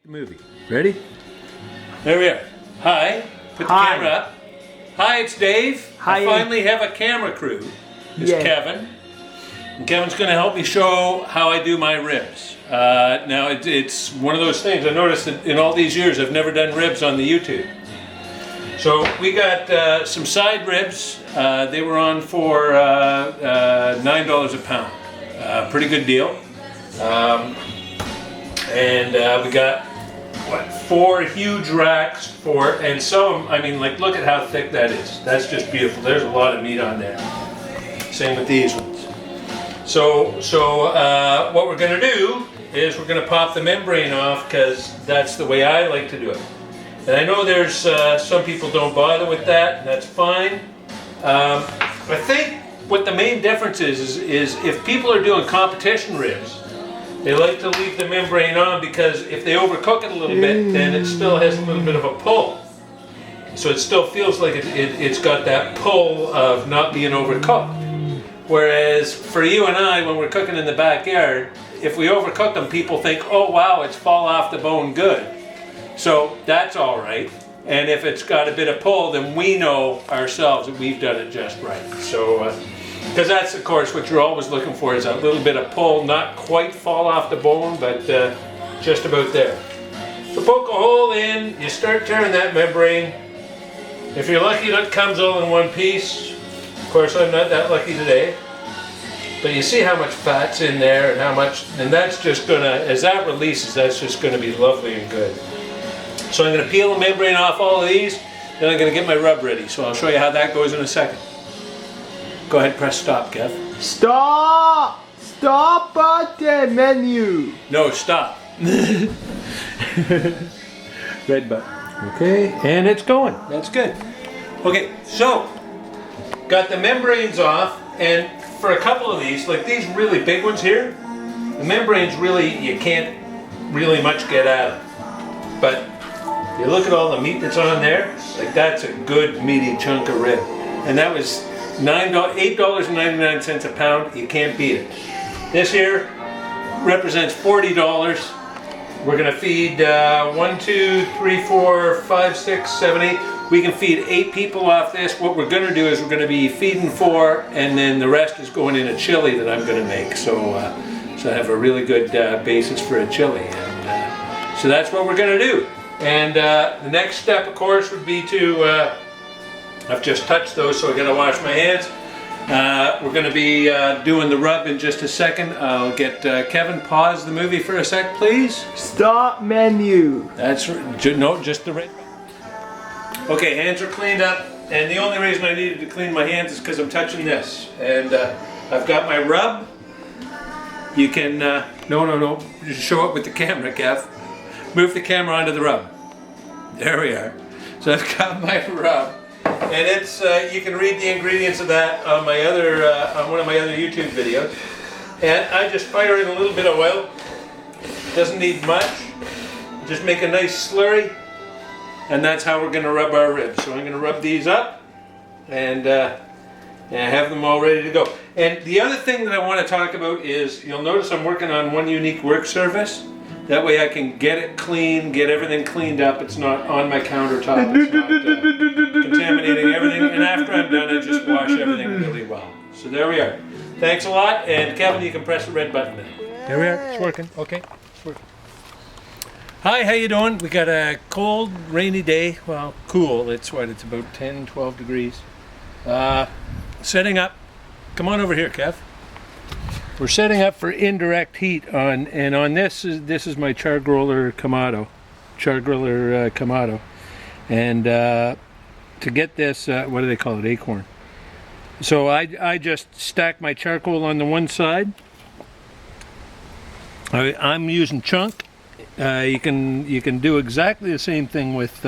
Movie. Ready? There we are. Hi. Put the Hi. camera up. Hi, it's Dave. Hi. I finally have a camera crew. It's Yeah. Kevin. And Kevin's going to help me show how I do my ribs. Now, it's one of those things. I noticed that in all these years, I've never done ribs on the YouTube. So we got some side ribs. They were on for $9 a pound. Pretty good deal. And we got, what, 4 huge racks for, and some, I mean, like, look at how thick that is. That's just beautiful. There's a lot of meat on there. Same with these ones. So what we're going to do is we're going to pop the membrane off because that's the way I like to do it. And I know there's some people don't bother with that, and that's fine. I think what the main difference is if people are doing competition ribs, they like to leave the membrane on because if they overcook it a little bit, then it still has a little bit of a pull. So it still feels like it's got that pull of not being overcooked. Whereas for you and I, when we're cooking in the backyard, if we overcook them, people think, oh wow, it's fall off the bone good. So that's all right. And if it's got a bit of pull, then we know ourselves that we've done it just right. So, because that's of course what you're always looking for, is a little bit of pull, not quite fall off the bone, but just about there. So poke a hole in, you start tearing that membrane. If you're lucky, it comes all in one piece. Of course, I'm not that lucky today. But you see how much fat's in there and how much, and that's just gonna, as that releases, that's just gonna be lovely and good. So I'm gonna peel the membrane off all of these, then I'm gonna get my rub ready. So I'll show you how that goes in a second. Go ahead, press stop, Kev. Stop! Stop at the menu! No, stop. Red button. Okay, and it's going. That's good. Okay, so got the membranes off, and for a couple of these, like these really big ones here, the membranes really, you can't really much get at them. But you look at all the meat that's on there, like that's a good meaty chunk of rib. And that was $8.99 a pound. You can't beat it. This here represents $40. We're gonna feed 1, 2, 3, 4, 5, 6, 7, 8. We can feed 8 people off this. What we're gonna do is we're gonna be feeding 4, and then the rest is going in a chili that I'm gonna make. So I have a really good basis for a chili. And so that's what we're gonna do. And the next step, of course, would be to, I've just touched those, so I gotta wash my hands. We're gonna be doing the rub in just a second. I'll get Kevin, pause the movie for a sec, please. Stop menu! That's, no, just the red. Okay, hands are cleaned up, and the only reason I needed to clean my hands is because I'm touching this. And I've got my rub. You can, no, just show it with the camera, Kev. Move the camera onto the rub. There we are. So I've got my rub, and it's, you can read the ingredients of that on my other, on one of my other YouTube videos. And I just fire in a little bit of oil. Doesn't need much. Just make a nice slurry. And that's how we're going to rub our ribs. So I'm going to rub these up and have them all ready to go. And the other thing that I want to talk about is, you'll notice I'm working on one unique work surface. That way I can get it clean, get everything cleaned up. It's not on my countertop. It's not contaminating everything. And after I'm done, I just wash everything really well. So there we are. Thanks a lot. And Kevin, you can press the red button now. There we are. It's working. Okay. It's working. Hi, how you doing? We got a cold, rainy day. Well, cool. It's what? It's about 10, 12 degrees. Setting up. Come on over here, Kev. We're setting up for indirect heat on, and on this is my char griller Kamado. And to get this, what do they call it? Acorn. So I just stack my charcoal on the one side. I'm using chunk. You can do exactly the same thing with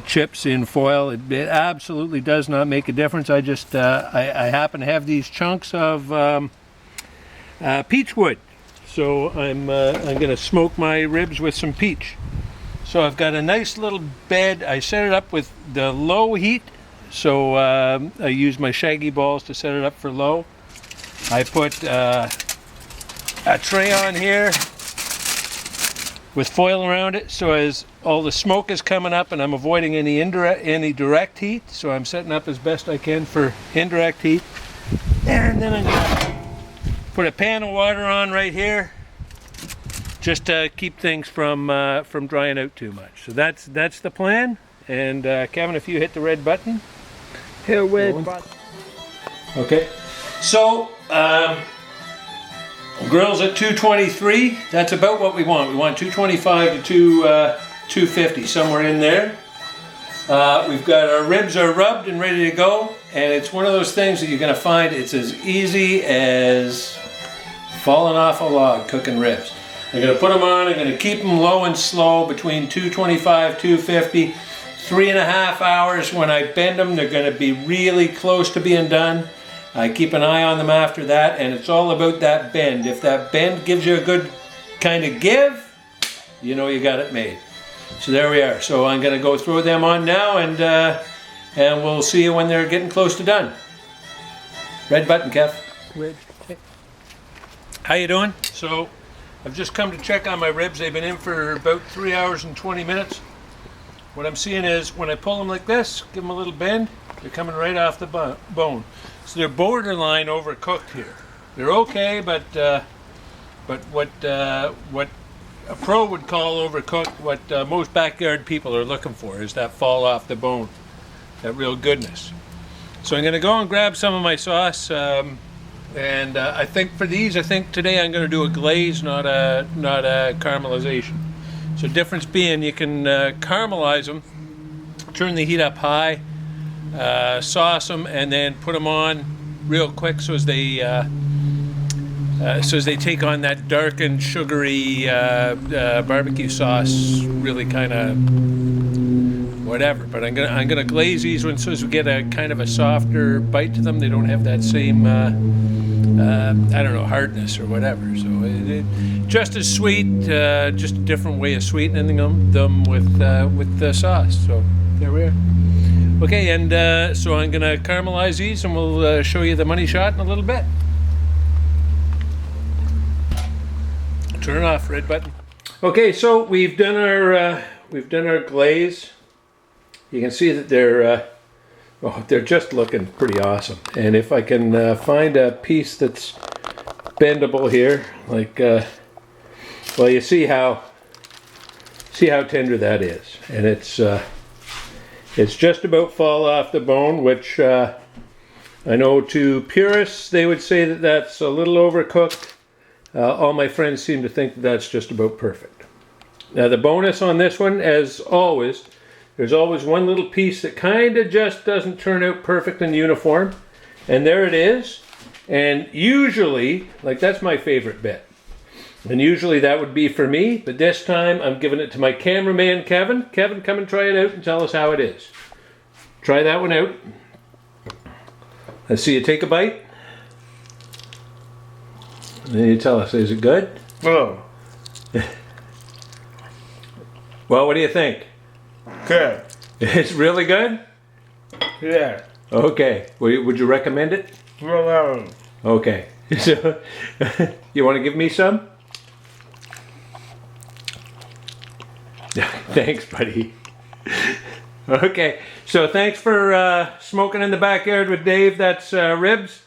chips in foil. It absolutely does not make a difference. I just I happen to have these chunks of peach wood, so I'm going to smoke my ribs with some peach. So I've got a nice little bed. I set it up with the low heat, so I use my shaggy balls to set it up for low. I put a tray on here with foil around it, so as all the smoke is coming up, and I'm avoiding any direct heat, so I'm setting up as best I can for indirect heat. And then I'm gonna put a pan of water on right here, just to keep things from drying out too much. So that's the plan. And Kevin, if you hit the red button. Hit red button. Okay. So grill's at 223. That's about what we want. We want 225 to 250, somewhere in there. We've got our ribs are rubbed and ready to go, and it's one of those things that you're going to find it's as easy as falling off a log cooking ribs. I'm going to put them on. I'm going to keep them low and slow between 225, 250. 3.5 hours. When I bend them, they're going to be really close to being done. I keep an eye on them after that, and it's all about that bend. If that bend gives you a good kind of give, you know you got it made. So there we are. So I'm going to go throw them on now, and we'll see you when they're getting close to done. Red button, Kev. Red. How you doing? So I've just come to check on my ribs. They've been in for about 3 hours and 20 minutes. What I'm seeing is when I pull them like this, give them a little bend, they're coming right off the bone. So they're borderline overcooked here. They're okay, but what a pro would call overcooked, what most backyard people are looking for is that fall off the bone, that real goodness. So I'm going to go and grab some of my sauce, and I think for these, today I'm going to do a glaze, not a caramelization. So difference being, you can caramelize them, turn the heat up high, sauce them, and then put them on real quick so as they take on that darkened, sugary barbecue sauce. Really kind of whatever. But I'm gonna glaze these ones so as we get a kind of a softer bite to them. They don't have that same I don't know, hardness or whatever. So just as sweet, just a different way of sweetening them with the sauce. So there we are. Okay, and so I'm gonna caramelize these, and we'll show you the money shot in a little bit. Turn it off, red button. Okay, so we've done our glaze. You can see that they're just looking pretty awesome. And if I can find a piece that's bendable here, like, well, you see how tender that is, and it's just about fall off the bone, which I know to purists they would say that that's a little overcooked. All my friends seem to think that that's just about perfect. Now the bonus on this one, as always, there's always one little piece that kind of just doesn't turn out perfect and uniform. And there it is. And usually, like, that's my favorite bit. And usually that would be for me, but this time I'm giving it to my cameraman, Kevin. Kevin, come and try it out and tell us how it is. Try that one out. Let's see you take a bite. And then you tell us, is it good? Oh, Well, what do you think? good. It's really good? Yeah. Okay. Would you recommend it? Well, Okay. So, you want to give me some? Thanks, buddy. Okay. So thanks for smoking in the backyard with Dave. That's ribs.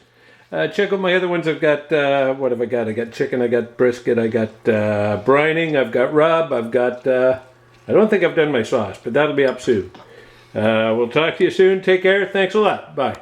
Check out my other ones. I've got, what have I got? I got chicken, I got brisket, I got brining, I've got rub, I've got, I don't think I've done my sauce, but that'll be up soon. We'll talk to you soon. Take care. Thanks a lot. Bye.